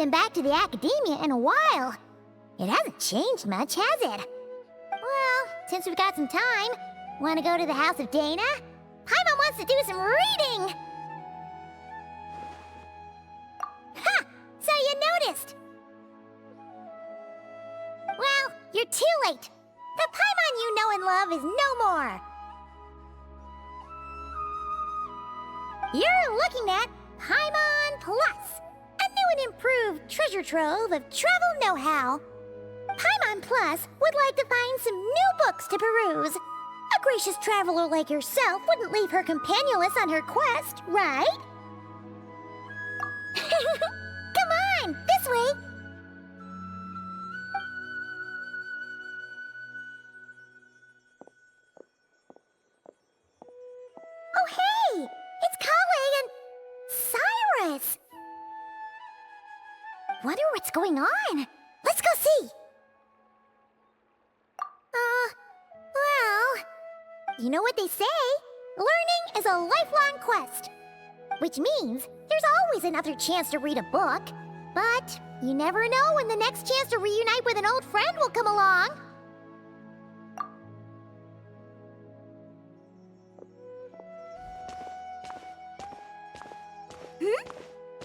been back to the academia in a while. It hasn't changed much, has it? Well, since we've got some time, want to go to the house of Dana? Paimon wants to do some reading! Ha! So you noticed! Well, you're too late. The Paimon you know and love is no more. You're looking at Paimon Plus, a new and improved treasure trove of travel know-how. Paimon Plus would like to find some new books to peruse. A gracious traveler like yourself wouldn't leave her companionless on her quest, right? Come on, this way! Oh hey! It's Kale and Cyrus! Wonder what's going on. Let's go see! Well, you know what they say? Learning is a lifelong quest. Which means there's always another chance to read a book. But you never know when the next chance to reunite with an old friend will come along.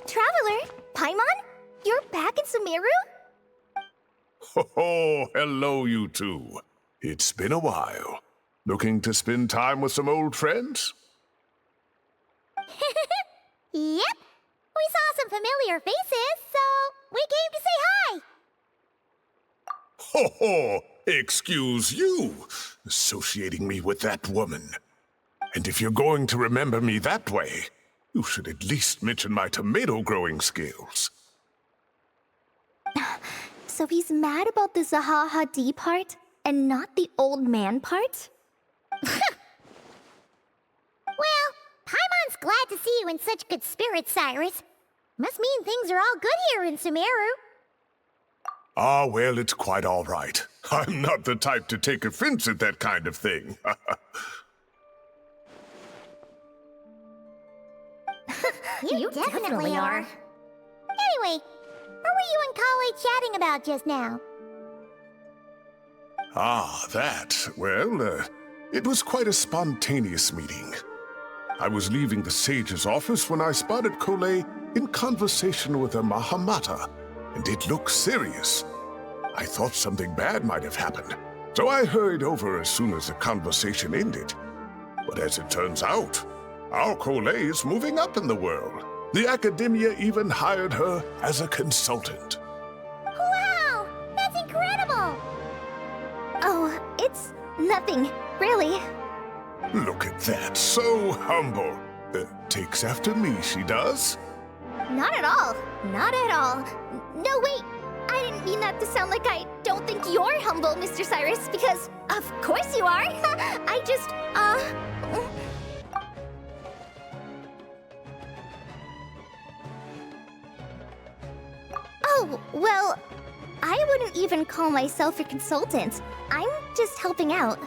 Traveler, Paimon? You're back in Sumeru? Oh, hello, you two. It's been a while. Looking to spend time with some old friends? Yep. We saw some familiar faces, so we came to say hi. Ho ho! Excuse you, associating me with that woman. And if you're going to remember me that way, you should at least mention my tomato growing skills. So he's mad about the Zaha D part and not the old man part? Well, Paimon's glad to see you in such good spirits, Cyrus. Must mean things are all good here in Sumeru. Ah, well, it's quite all right. I'm not the type to take offense at that kind of thing. You definitely are. Anyway, what were you and Kale chatting about just now? Ah, that. Well, it was quite a spontaneous meeting. I was leaving the sage's office when I spotted Kole in conversation with a Mahamata, and it looked serious. I thought something bad might have happened, so I hurried over as soon as the conversation ended. But as it turns out, our Kole is moving up in the world. The academia even hired her as a consultant. Wow! That's incredible! Oh, it's nothing, really. Look at that, so humble. Takes after me, she does. Not at all. Not at all. No, wait. I didn't mean that to sound like I don't think you're humble, Mr. Cyrus, because of course you are. I just, Oh, well, I wouldn't even call myself a consultant. I'm just helping out.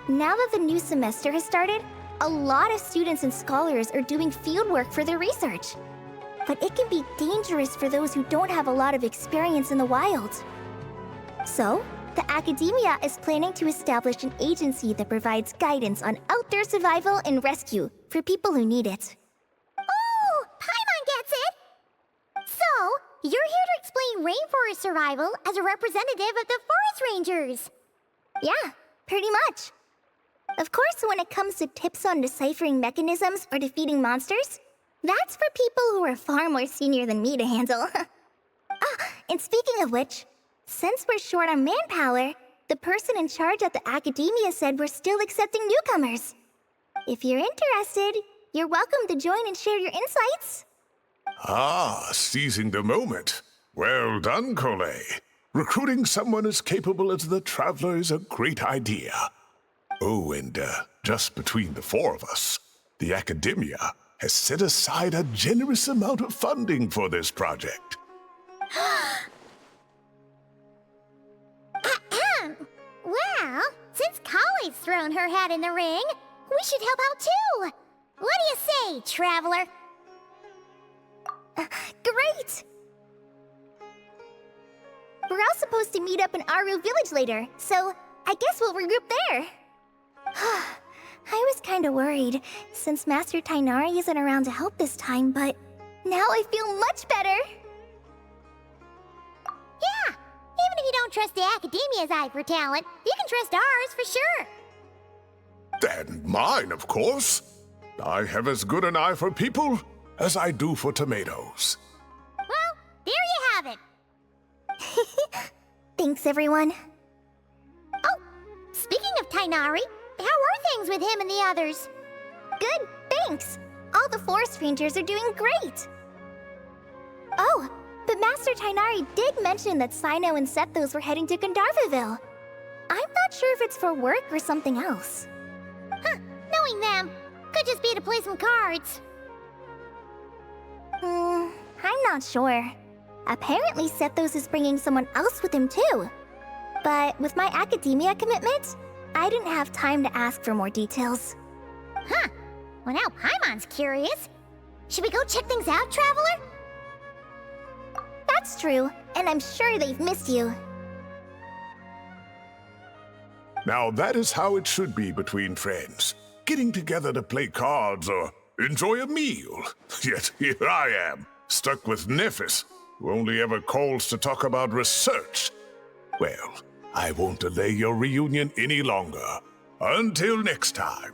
Now that the new semester has started, a lot of students and scholars are doing fieldwork for their research. But it can be dangerous for those who don't have a lot of experience in the wild. So, the academia is planning to establish an agency that provides guidance on outdoor survival and rescue for people who need it. Oh, Paimon gets it! So, you're here to explain rainforest survival as a representative of the forest rangers. Yeah, pretty much. Of course, when it comes to tips on deciphering mechanisms or defeating monsters, that's for people who are far more senior than me to handle. And speaking of which, since we're short on manpower, the person in charge at the academia said we're still accepting newcomers. If you're interested, you're welcome to join and share your insights. Ah, seizing the moment. Well done, Kole. Recruiting someone as capable as the Traveler is a great idea. Oh, and just between the four of us, the academia has set aside a generous amount of funding for this project. Well, since Kale's thrown her hat in the ring, we should help out too. What do you say, Traveler? Great! We're all supposed to meet up in Aru Village later, so I guess we'll regroup there. I was kinda worried, since Master Tainari isn't around to help this time, but now I feel much better! Yeah! Even if you don't trust the Academia's eye for talent, you can trust ours for sure! And mine, of course. I have as good an eye for people as I do for tomatoes. Well, there you have it! Thanks, everyone. Oh, speaking of Tainari, how are things with him and the others? Good, thanks! All the forest rangers are doing great! Oh, but Master Tainari did mention that Sino and Sethos were heading to Gandharvaville. I'm not sure if it's for work or something else. Huh, knowing them, could just be to play some cards. I'm not sure. Apparently Sethos is bringing someone else with him too. But with my academia commitment, I didn't have time to ask for more details. Huh, well now Paimon's curious. Should we go check things out, Traveler? That's true, and I'm sure they've missed you. Now that is how it should be between friends. Getting together to play cards or enjoy a meal. Yet here I am, stuck with Nephis, who only ever calls to talk about research. Well, I won't delay your reunion any longer. Until next time.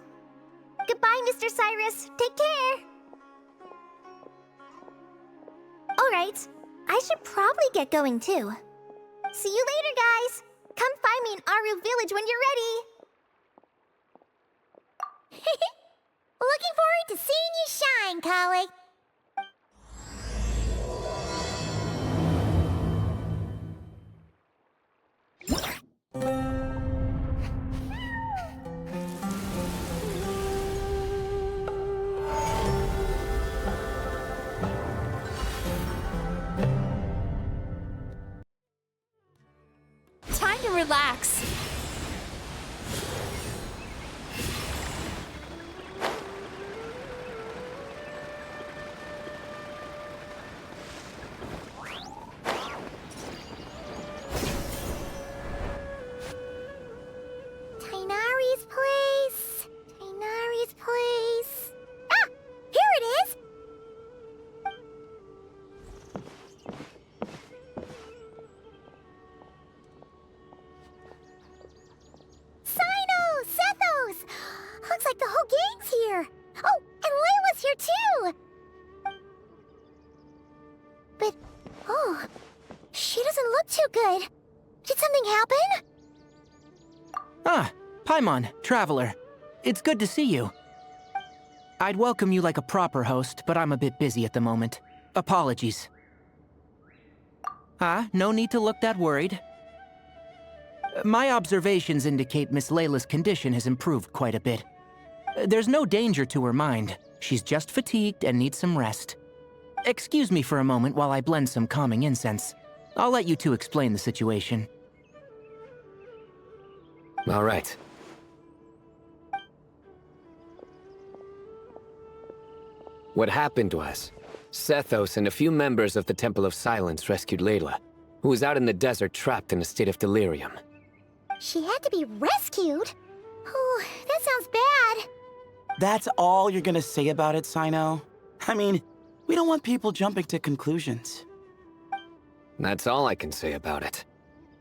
Goodbye, Mr. Cyrus. Take care. Alright, I should probably get going too. See you later, guys. Come find me in Aru Village when you're ready. Looking forward to seeing you shine, colleague. Time to relax. Tainari's place. Tainari's place. Ah! Here it is! Sino! Sethos! Looks like the whole gang's here. Oh, and Layla's here too! But, oh, she doesn't look too good. Did something happen? Ah, Paimon, Traveler. It's good to see you. I'd welcome you like a proper host, but I'm a bit busy at the moment. Apologies. No need to look that worried. My observations indicate Miss Layla's condition has improved quite a bit. There's no danger to her mind. She's just fatigued and needs some rest. Excuse me for a moment while I blend some calming incense. I'll let you two explain the situation. All right. What happened was, Sethos and a few members of the Temple of Silence rescued Layla, who was out in the desert trapped in a state of delirium. She had to be rescued? Oh, that sounds bad. That's all you're gonna say about it, Sino? I mean, we don't want people jumping to conclusions. That's all I can say about it.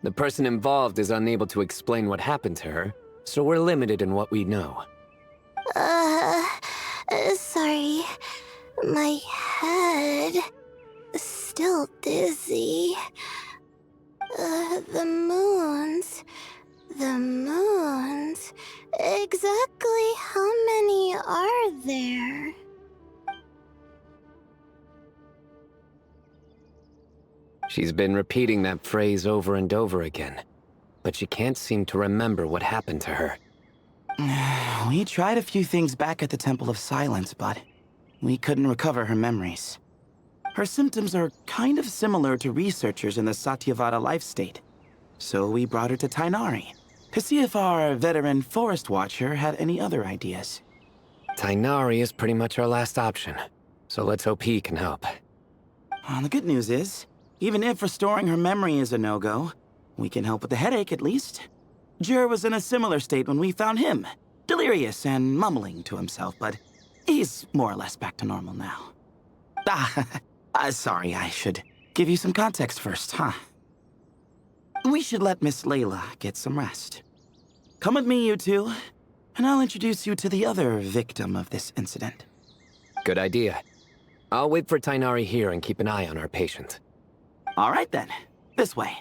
The person involved is unable to explain what happened to her, so we're limited in what we know. Sorry. My head... still dizzy. The moons... Exactly how many are there? She's been repeating that phrase over and over again, but she can't seem to remember what happened to her. We tried a few things back at the Temple of Silence, but we couldn't recover her memories. Her symptoms are kind of similar to researchers in the Satyavada life state. So we brought her to Tainari, to see if our veteran forest watcher had any other ideas. Tainari is pretty much our last option, so let's hope he can help. The good news is, Even if restoring her memory is a no-go, we can help with the headache at least. Jer was in a similar state when we found him, delirious and mumbling to himself, but he's more or less back to normal now. Sorry, I should give you some context first, huh? We should let Miss Layla get some rest. Come with me, you two, and I'll introduce you to the other victim of this incident. Good idea. I'll wait for Tainari here and keep an eye on our patient. All right then, this way.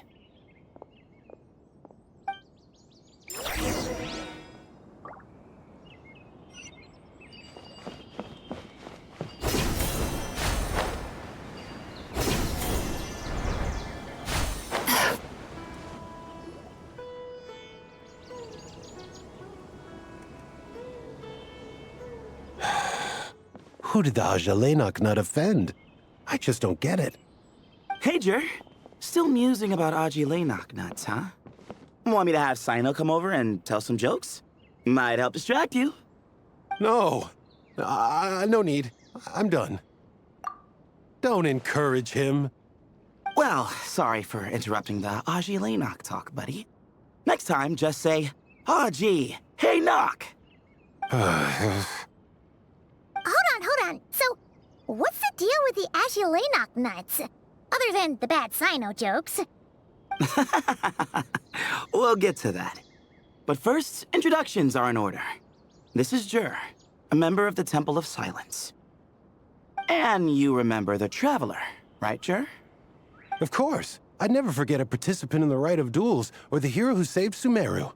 Who did the Ajalenok nut offend? I just don't get it. Hey, Jer. Still musing about Aji Laynok nuts, huh? Want me to have Sino come over and tell some jokes? Might help distract you. No. No need. I'm done. Don't encourage him. Well, sorry for interrupting the Aji Laynok talk, buddy. Next time, just say, Aji, hey knock. Hold on. So, what's the deal with the Agilenok nuts? Other than the bad Sino jokes. We'll get to that. But first, introductions are in order. This is Jer, a member of the Temple of Silence. And you remember the Traveler, right, Jer? Of course. I'd never forget a participant in the Rite of Duels or the hero who saved Sumeru.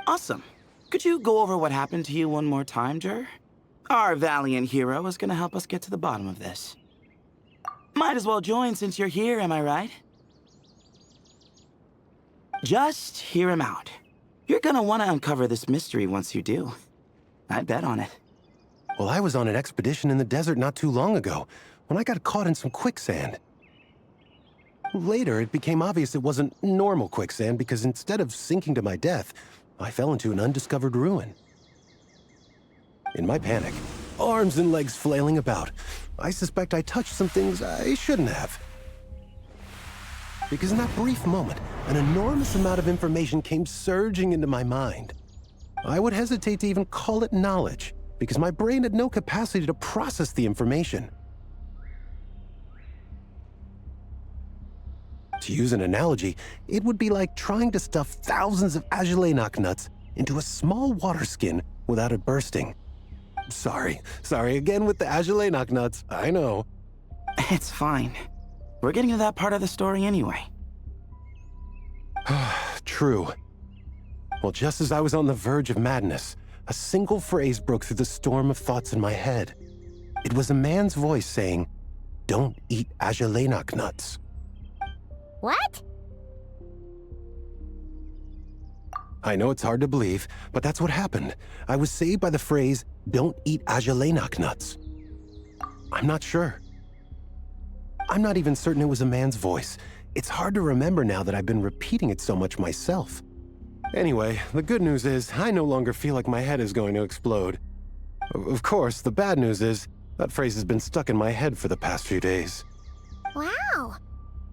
Awesome. Could you go over what happened to you one more time, Jer? Our valiant hero is gonna help us get to the bottom of this. Might as well join since you're here, am I right? Just hear him out. You're gonna want to uncover this mystery once you do. I'd bet on it. Well, I was on an expedition in the desert not too long ago, when I got caught in some quicksand. Later, it became obvious it wasn't normal quicksand because instead of sinking to my death, I fell into an undiscovered ruin. In my panic, arms and legs flailing about, I suspect I touched some things I shouldn't have. Because in that brief moment, an enormous amount of information came surging into my mind. I would hesitate to even call it knowledge, because my brain had no capacity to process the information. To use an analogy, it would be like trying to stuff thousands of Agilenok nuts into a small water skin without it bursting. Sorry again with the Agilenok nuts, I know. It's fine. We're getting to that part of the story anyway. True. Well, just as I was on the verge of madness, a single phrase broke through the storm of thoughts in my head. It was a man's voice saying, "Don't eat Agilenok nuts." What? I know it's hard to believe, but that's what happened. I was saved by the phrase, "Don't eat Agilenok nuts." I'm not sure. I'm not even certain it was a man's voice. It's hard to remember now that I've been repeating it so much myself. Anyway, the good news is I no longer feel like my head is going to explode. Of course, the bad news is that phrase has been stuck in my head for the past few days. Wow.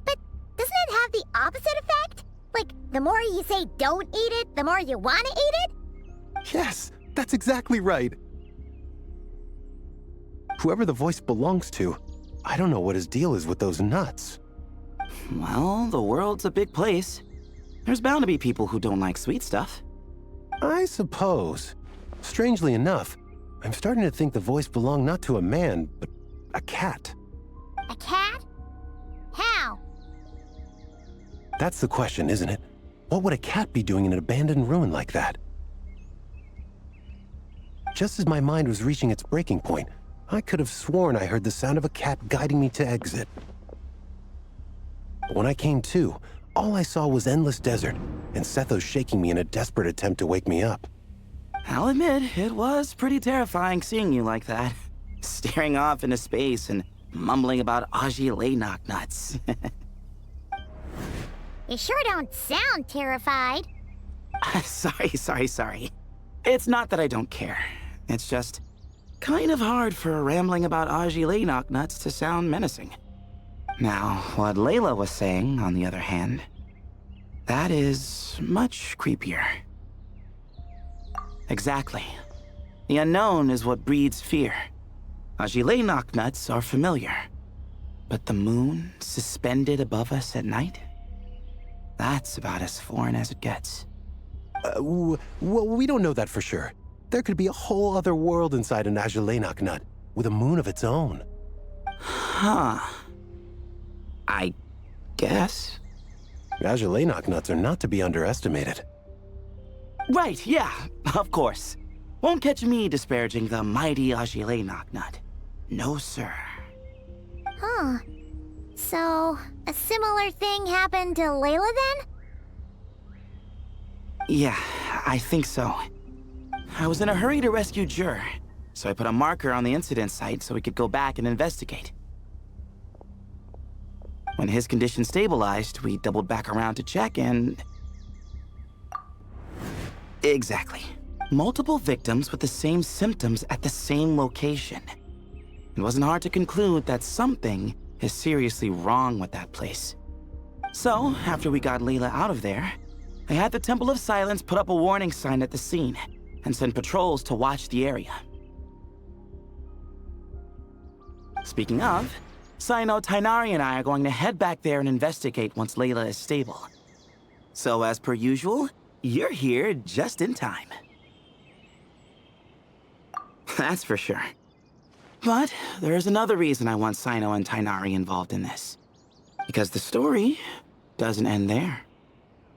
But doesn't it have the opposite effect? Like, the more you say don't eat it, the more you want to eat it? Yes, that's exactly right. Whoever the voice belongs to, I don't know what his deal is with those nuts. Well, the world's a big place. There's bound to be people who don't like sweet stuff. I suppose. Strangely enough, I'm starting to think the voice belonged not to a man, but a cat. A cat? How? That's the question, isn't it? What would a cat be doing in an abandoned ruin like that? Just as my mind was reaching its breaking point, I could have sworn I heard the sound of a cat guiding me to exit. But when I came to, all I saw was endless desert, and Sethos shaking me in a desperate attempt to wake me up. I'll admit, it was pretty terrifying seeing you like that. Staring off into space and mumbling about Agilenok nuts. You sure don't sound terrified. Sorry. It's not that I don't care. It's just, kind of hard for rambling about Ajilay nuts to sound menacing. Now, what Layla was saying, on the other hand, that is much creepier. Exactly. The unknown is what breeds fear. Ajilay nuts are familiar. But the moon suspended above us at night? That's about as foreign as it gets. Well, we don't know that for sure. There could be a whole other world inside an Ajilay nut, with a moon of its own. Huh. I guess. Ajilay nuts are not to be underestimated. Right, yeah, of course. Won't catch me disparaging the mighty Ajilay nut. No, sir. Huh. So, a similar thing happened to Layla then? Yeah, I think so. I was in a hurry to rescue Jur, so I put a marker on the incident site so we could go back and investigate. When his condition stabilized, we doubled back around to check and... Exactly. Multiple victims with the same symptoms at the same location. It wasn't hard to conclude that something is seriously wrong with that place. So, after we got Layla out of there, I had the Temple of Silence put up a warning sign at the scene and send patrols to watch the area. Speaking of, Sino, Tighnari, and I are going to head back there and investigate once Layla is stable. So as per usual, you're here just in time. That's for sure. But there's another reason I want Sino and Tighnari involved in this. Because the story doesn't end there.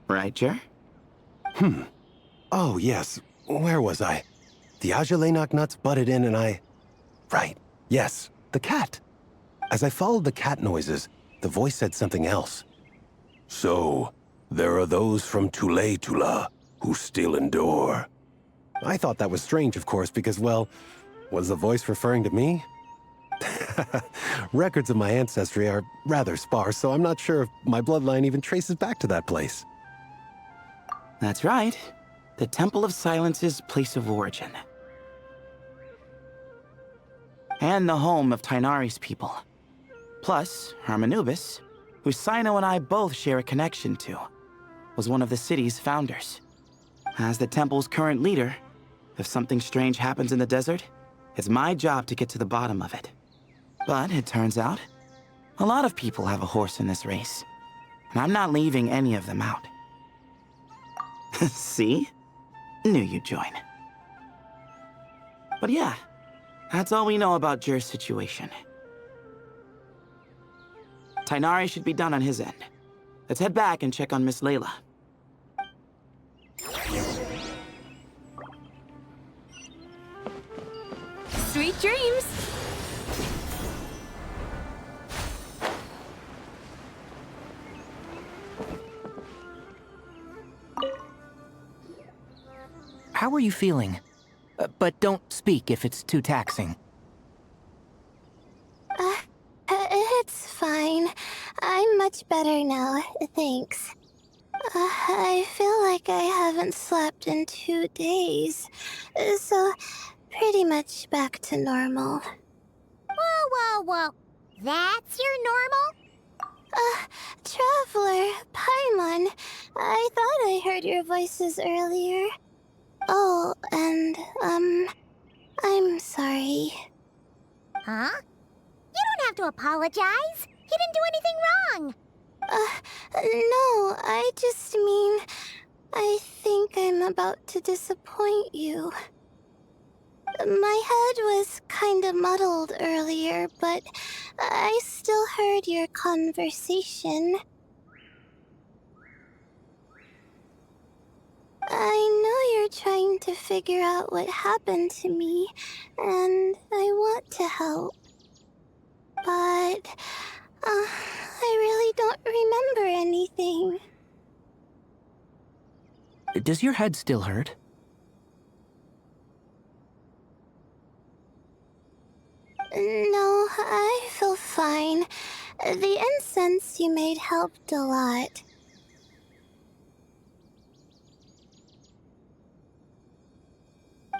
Right, Jer? Oh, yes. Where was I? The Ajilay nuts butted in and I... Right. Yes, the cat. As I followed the cat noises, the voice said something else. So, there are those from Tula who still endure. I thought that was strange, of course, because, well, was the voice referring to me? Records of my ancestry are rather sparse, so I'm not sure if my bloodline even traces back to that place. That's right. The Temple of Silence's place of origin. And the home of Tighnari's people. Plus, Hermanubis, who Sino and I both share a connection to, was one of the city's founders. As the temple's current leader, if something strange happens in the desert, it's my job to get to the bottom of it. But it turns out, a lot of people have a horse in this race, and I'm not leaving any of them out. See? Knew you'd join. But yeah, that's all we know about Jur's situation. Tighnari should be done on his end. Let's head back and check on Miss Layla. Sweet dreams! How are you feeling? But don't speak if it's too taxing. It's fine. I'm much better now, thanks. I feel like I haven't slept in 2 days, so pretty much back to normal. Whoa. That's your normal? Traveler, Paimon, I thought I heard your voices earlier. Oh, and, I'm sorry. Huh? You don't have to apologize. You didn't do anything wrong. No, I just mean, I think I'm about to disappoint you. My head was kinda muddled earlier, but I still heard your conversation. I know you're trying to figure out what happened to me, and I want to help. But, I really don't remember anything. Does your head still hurt? No, I feel fine. The incense you made helped a lot.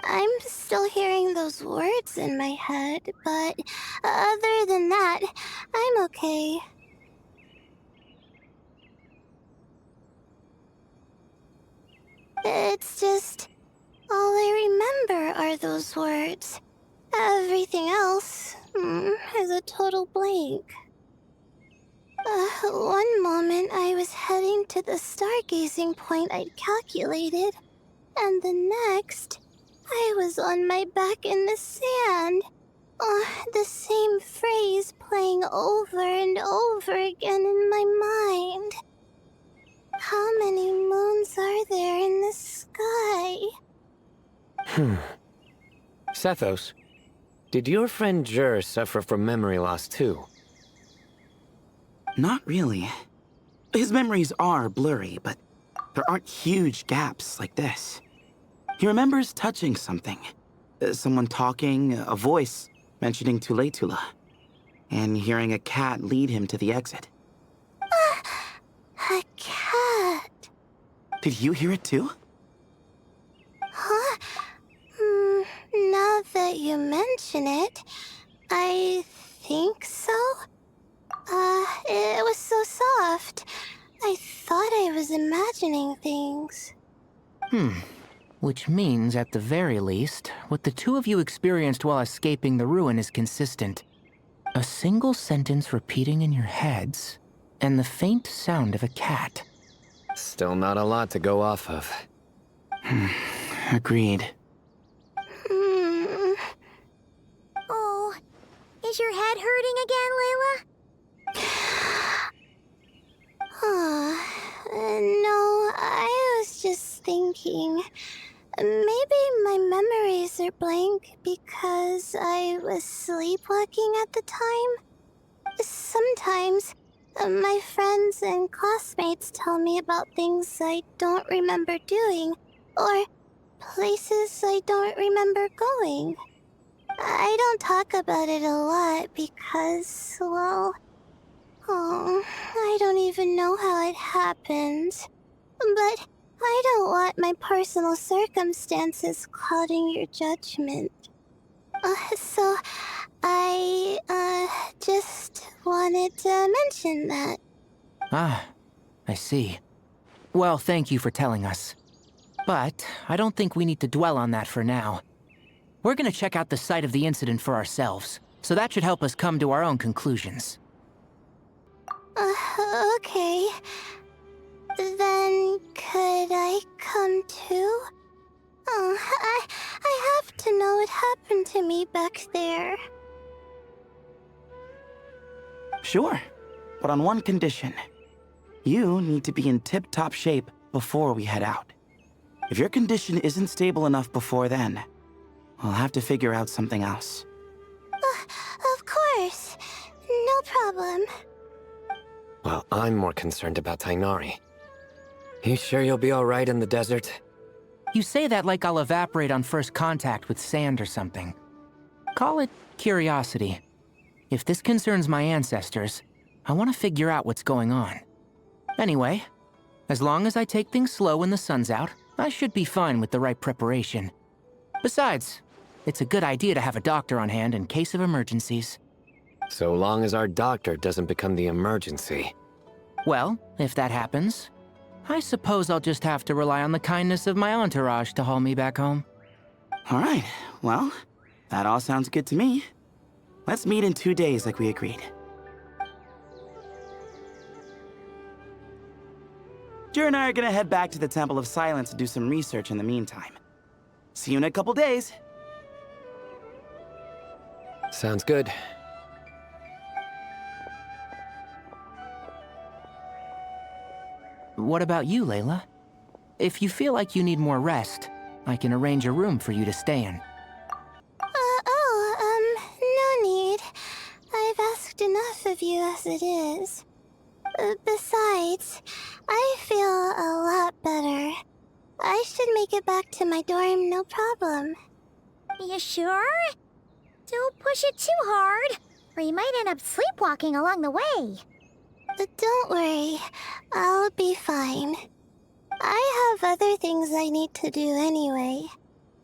I'm still hearing those words in my head, but other than that, I'm okay. It's just, all I remember are those words. Everything else is a total blank. One moment I was heading to the stargazing point I'd calculated, and the next, I was on my back in the sand. The same phrase playing over and over again in my mind. How many moons are there in the sky? Sethos, did your friend Jur suffer from memory loss too? Not really. His memories are blurry, but there aren't huge gaps like this. He remembers touching something. Someone talking, a voice mentioning Tuletula, and hearing a cat lead him to the exit. A cat. Did you hear it too? Huh? Now that you mention it, I think so. It was so soft. I thought I was imagining things. Which means, at the very least, what the two of you experienced while escaping the ruin is consistent. A single sentence repeating in your heads, and the faint sound of a cat. Still not a lot to go off of. Agreed. Oh, is your head hurting again, Layla? No, I was just thinking. Maybe my memories are blank because I was sleepwalking at the time. Sometimes, my friends and classmates tell me about things I don't remember doing, or places I don't remember going. I don't talk about it a lot because, well, I don't even know how it happened. But I don't want my personal circumstances clouding your judgment. So I, just wanted to mention that. Ah, I see. Well, thank you for telling us. But I don't think we need to dwell on that for now. We're gonna check out the site of the incident for ourselves, so that should help us come to our own conclusions. Okay. Then could I come too? I have to know what happened to me back there. Sure, but on one condition. You need to be in tip-top shape before we head out. If your condition isn't stable enough before then, I'll have to figure out something else. Of course. No problem. Well, I'm more concerned about Tainari. You sure you'll be alright in the desert? You say that like I'll evaporate on first contact with sand or something. Call it curiosity. If this concerns my ancestors, I want to figure out what's going on. Anyway, as long as I take things slow when the sun's out, I should be fine with the right preparation. Besides, it's a good idea to have a doctor on hand in case of emergencies. So long as our doctor doesn't become the emergency. Well, if that happens, I suppose I'll just have to rely on the kindness of my entourage to haul me back home. All right, well, that all sounds good to me. Let's meet in 2 days like we agreed. Jer and I are gonna head back to the Temple of Silence to do some research in the meantime. See you in a couple days. Sounds good. What about you, Layla? If you feel like you need more rest, I can arrange a room for you to stay in. No need. I've asked enough of you as it is. Besides, I feel a lot better. I should make it back to my dorm, no problem. You sure? Don't push it too hard, or you might end up sleepwalking along the way. Don't worry, I'll be fine. I have other things I need to do anyway.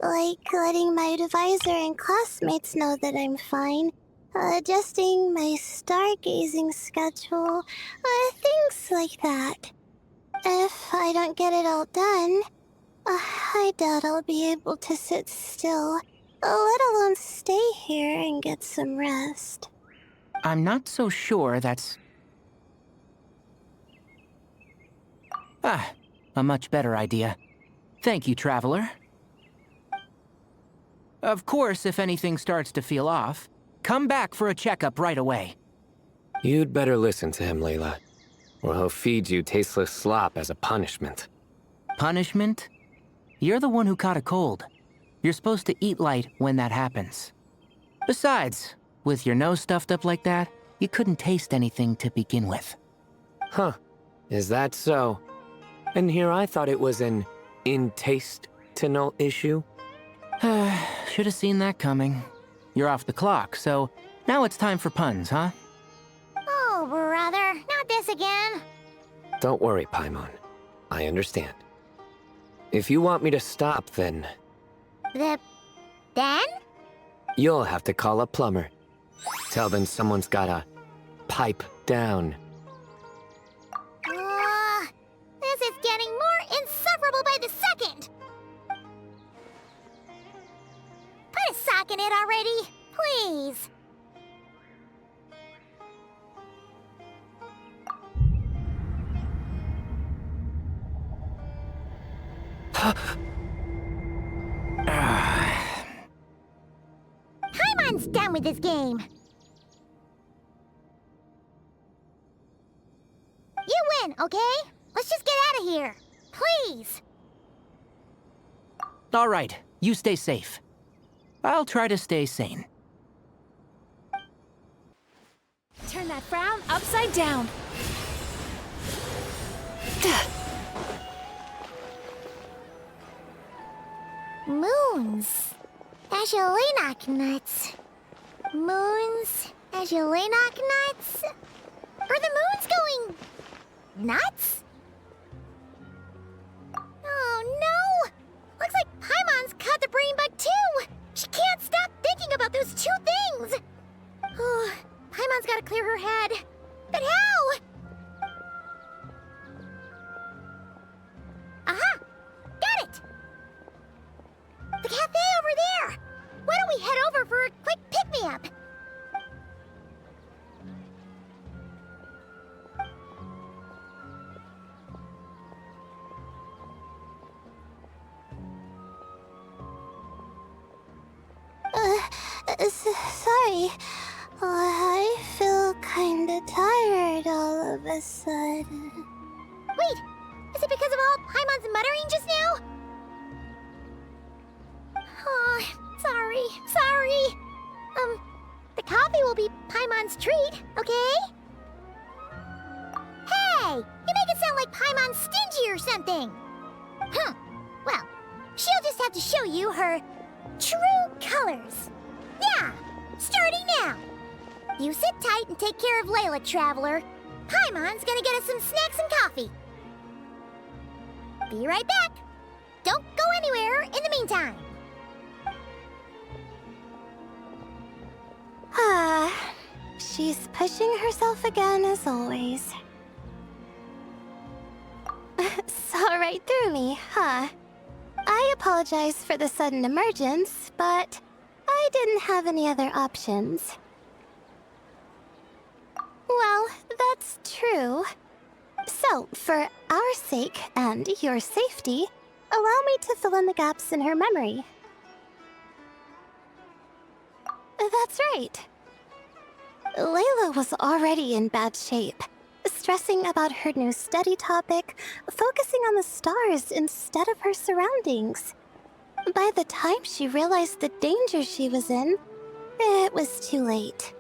Like letting my advisor and classmates know that I'm fine. Adjusting my stargazing schedule. Things like that. If I don't get it all done, I doubt I'll be able to sit still, let alone stay here and get some rest. I'm not so sure that's... a much better idea. Thank you, Traveler. Of course, if anything starts to feel off, come back for a checkup right away. You'd better listen to him, Layla, or he'll feed you tasteless slop as a punishment. Punishment? You're the one who caught a cold. You're supposed to eat light when that happens. Besides, with your nose stuffed up like that, you couldn't taste anything to begin with. Huh. Is that so? And here I thought it was an intestinal issue. Should have seen that coming. You're off the clock, so now it's time for puns, huh? Oh, brother, not this again. Don't worry, Paimon. I understand. If you want me to stop, then Then? you'll have to call a plumber. Tell them someone's gotta pipe down. This is getting more insufferable by the second. Put a sock in it already, please. Paimon's done with this game. You win, okay? Let's just get out of here. Please. All right, you stay safe. I'll try to stay sane. Turn that frown upside down. Moons. Azulenak nuts. Moons. Azulenak nuts? Are the moons going... nuts? Oh no! Looks like Paimon's caught the brain bug too! She can't stop thinking about those two things! Oh, Paimon's gotta clear her head. But how? Aha! Got it! The cafe over there! Why don't we head over for a quick pick-me-up? Sorry. I feel kinda tired all of a sudden. Wait! Is it because of all Paimon's muttering just now? Oh, sorry. The coffee will be Paimon's treat, okay? Hey! You make it sound like Paimon's stingy or something! Well, she'll just have to show you her true colors. Yeah! Starting now! You sit tight and take care of Layla, Traveler. Paimon's gonna get us some snacks and coffee. Be right back. Don't go anywhere in the meantime. She's pushing herself again as always. Saw right through me, huh? I apologize for the sudden emergence, but I didn't have any other options. Well, that's true. So, for our sake and your safety, allow me to fill in the gaps in her memory. That's right. Layla was already in bad shape, stressing about her new study topic, focusing on the stars instead of her surroundings. By the time she realized the danger she was in, it was too late.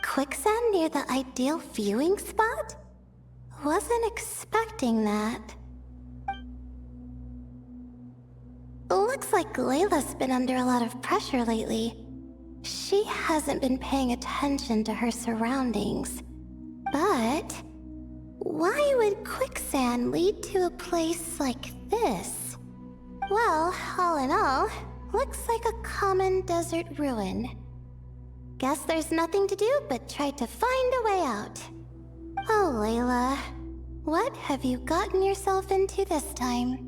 Quicksand near the ideal viewing spot? Wasn't expecting that. Looks like Layla's been under a lot of pressure lately. She hasn't been paying attention attention to her surroundings. But why would quicksand lead to a place like this? Well, all in all, looks like a common desert ruin. Guess there's nothing to do but try to find a way out. Oh, Layla, what have you gotten yourself into this time?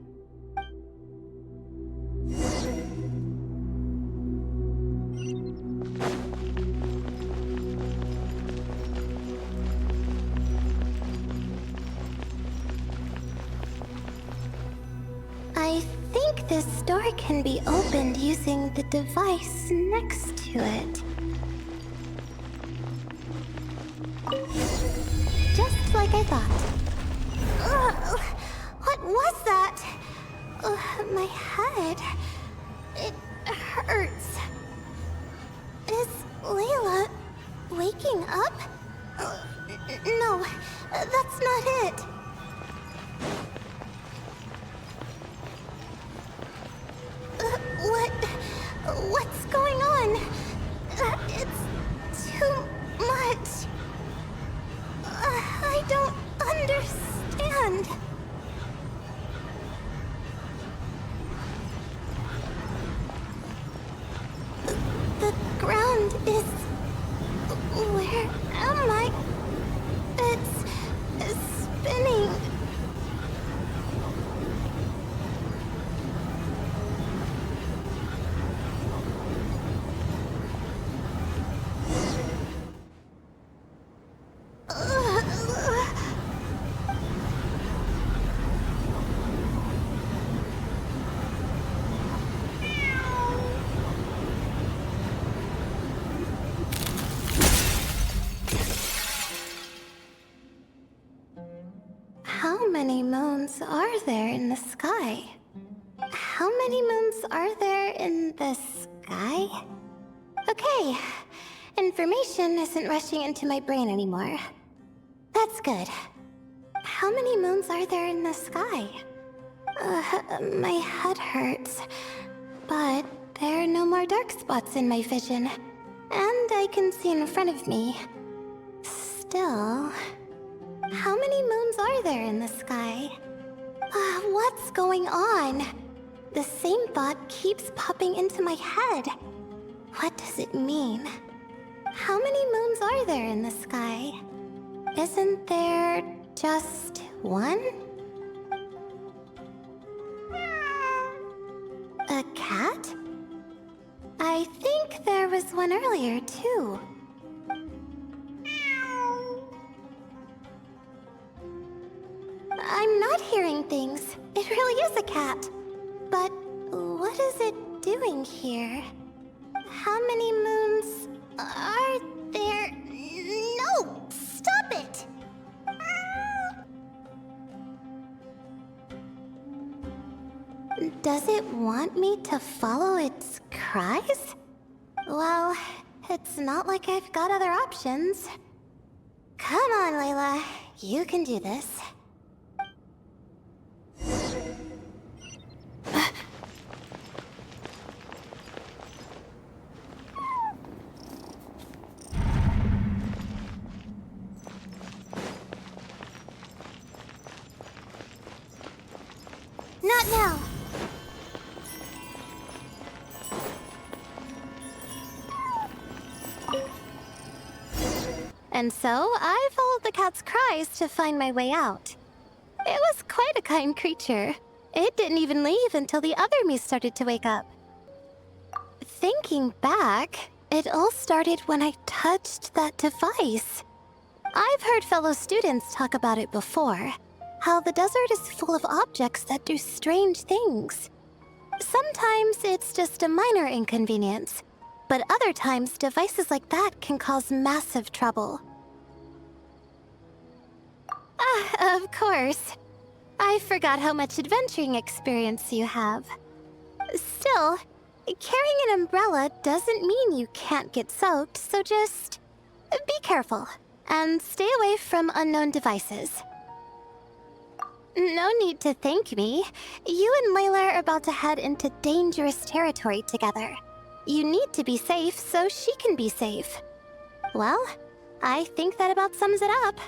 I think this door can be opened using the device next to it. Just like I thought. Ugh, what was that? My head. It hurts. Is Layla waking up? No, that's not it. What's going on? It's too much. I don't understand. The ground is... Where am I? It's spinning. How many moons are there in the sky? How many moons are there in the sky? Okay, information isn't rushing into my brain anymore. That's good. How many moons are there in the sky? My head hurts, but there are no more dark spots in my vision, and I can see in front of me. Still... How many moons are there in the sky? What's going on? The same thought keeps popping into my head. What does it mean? How many moons are there in the sky? Isn't there just one? A cat? I think there was one earlier, too. I'm not hearing things. It really is a cat. But what is it doing here? How many moons are there? No! Stop it! Does it want me to follow its cries? Well, it's not like I've got other options. Come on, Layla. You can do this. Not now. And so, I followed the cat's cries to find my way out. It was quite a kind creature. It didn't even leave until the other me started to wake up. Thinking back, it all started when I touched that device. I've heard fellow students talk about it before. How the desert is full of objects that do strange things. Sometimes it's just a minor inconvenience, but other times devices like that can cause massive trouble. Of course. I forgot how much adventuring experience you have. Still, carrying an umbrella doesn't mean you can't get soaked, so just be careful and stay away from unknown devices. No need to thank me. You and Layla are about to head into dangerous territory together. You need to be safe so she can be safe. Well, I think that about sums it up.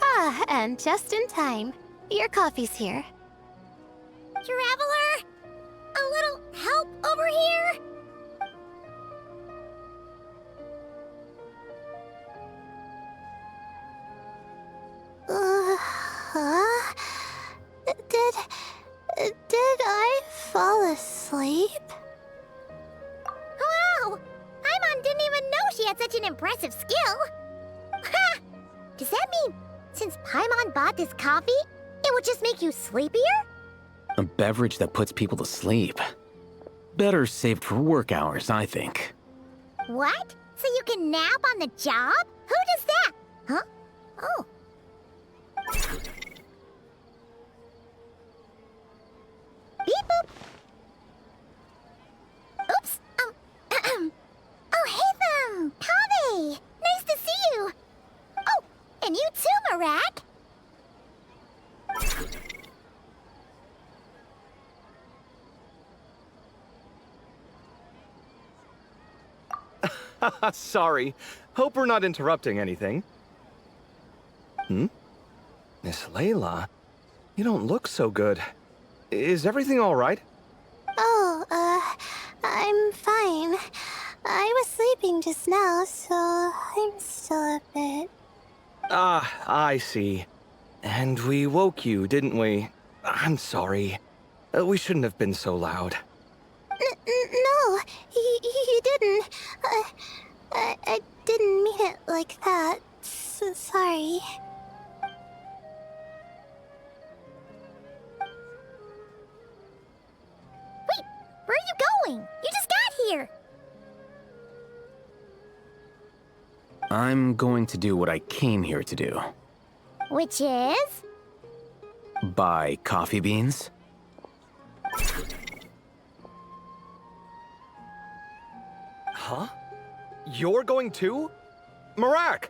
Ah, and just in time. Your coffee's here. Traveler? A little help over here? Huh? Did I fall asleep? Wow! Paimon didn't even know she had such an impressive skill! Ha! Does that mean since Paimon bought this coffee, it would just make you sleepier? A beverage that puts people to sleep. Better saved for work hours, I think. What? So you can nap on the job? Who does that? Huh? Oh. Beep boop. Oops. Oh, hey them. Kave. Nice to see you. Oh, and you too, Marak. Sorry. Hope we're not interrupting anything. Miss Layla? You don't look so good. Is everything all right? Oh, I'm fine. I was sleeping just now, so I'm still a bit... Ah, I see. And we woke you, didn't we? I'm sorry. We shouldn't have been so loud. No, you didn't. I didn't mean it like that. Sorry. Wait, where are you going? You just got here. I'm going to do what I came here to do. Which is? Buy coffee beans. Huh? You're going too? Marak!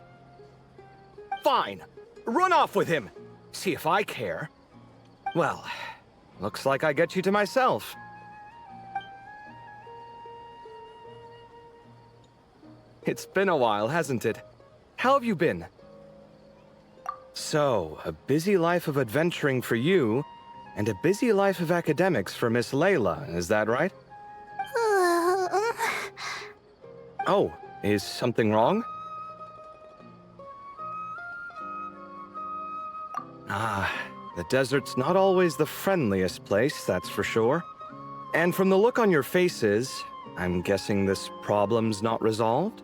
Fine. Run off with him. See if I care. Well, looks like I get you to myself. It's been a while, hasn't it? How have you been? So, a busy life of adventuring for you, and a busy life of academics for Miss Layla, is that right? Oh, is something wrong? Ah, the desert's not always the friendliest place, that's for sure. And from the look on your faces, I'm guessing this problem's not resolved?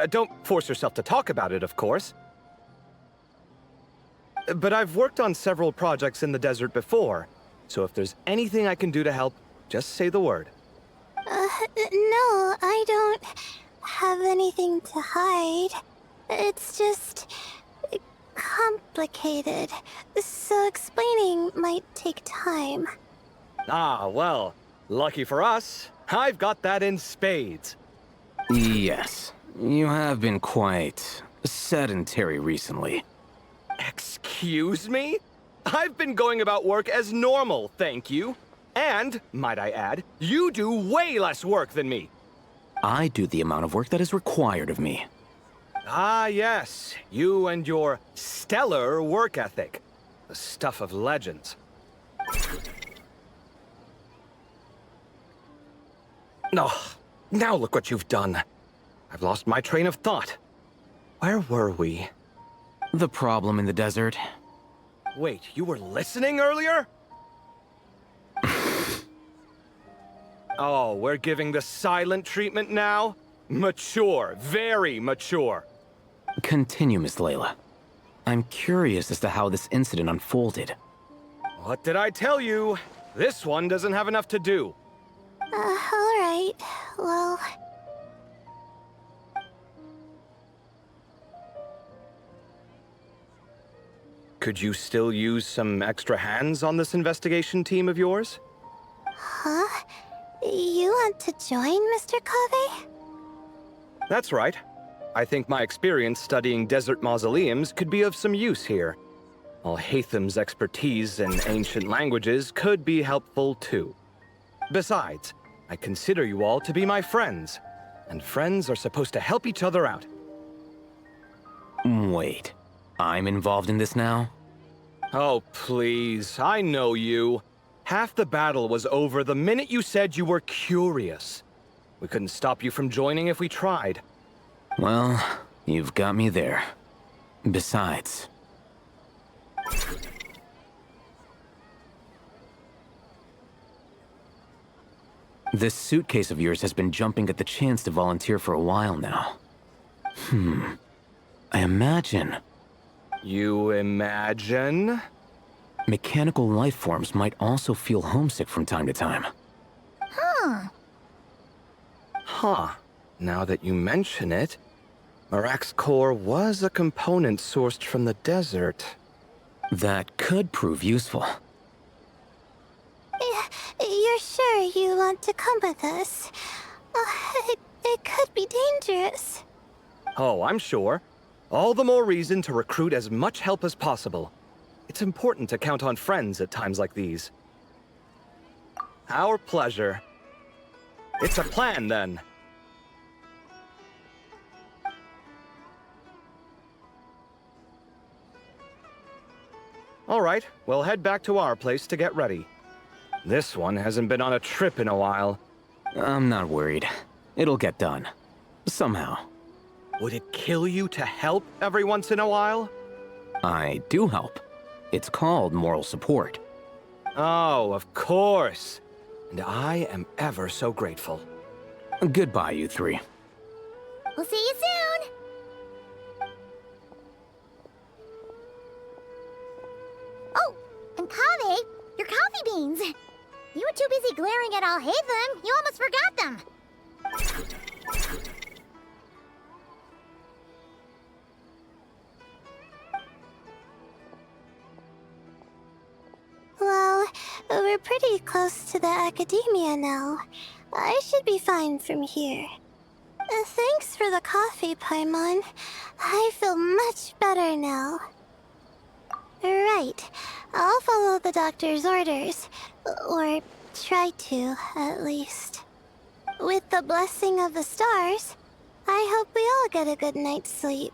Don't force yourself to talk about it, of course. But I've worked on several projects in the desert before, so if there's anything I can do to help, just say the word. No, I don't have anything to hide. It's just... complicated, so explaining might take time. Ah, well, lucky for us, I've got that in spades. Yes, you have been quite sedentary recently. Excuse me? I've been going about work as normal, thank you. And, might I add, you do way less work than me. I do the amount of work that is required of me. Ah, yes. You and your stellar work ethic. The stuff of legends. Oh, now look what you've done. I've lost my train of thought. Where were we? The problem in the desert. Wait, you were listening earlier? Oh, we're giving the silent treatment now? Mature, very mature. Continue, Miss Layla. I'm curious as to how this incident unfolded. What did I tell you? This one doesn't have enough to do. Alright. Well... Could you still use some extra hands on this investigation team of yours? Huh? You want to join, Mr. Kave? That's right. I think my experience studying desert mausoleums could be of some use here. Alhatham's expertise in ancient languages could be helpful too. Besides, I consider you all to be my friends, and friends are supposed to help each other out. Wait, I'm involved in this now? Oh, please, I know you. Half the battle was over the minute you said you were curious. We couldn't stop you from joining if we tried. Well, you've got me there. Besides... This suitcase of yours has been jumping at the chance to volunteer for a while now. I imagine... You imagine? Mechanical life forms might also feel homesick from time to time. Huh. Now that you mention it, Marak's core was a component sourced from the desert. That could prove useful. You're sure you want to come with us? It could be dangerous. Oh, I'm sure. All the more reason to recruit as much help as possible. It's important to count on friends at times like these. Our pleasure. It's a plan, then. All right, we'll head back to our place to get ready. This one hasn't been on a trip in a while. I'm not worried. It'll get done. Somehow. Would it kill you to help every once in a while? I do help. It's called moral support. Oh, of course. And I am ever so grateful. Goodbye, you three. We'll see you soon! Oh, and Kaveh, your coffee beans! You were too busy glaring at Alhaitham, you almost forgot them! Well, we're pretty close to the academia now. I should be fine from here. Thanks for the coffee, Paimon. I feel much better now. Right. I'll follow the doctor's orders. Or try to, at least. With the blessing of the stars, I hope we all get a good night's sleep.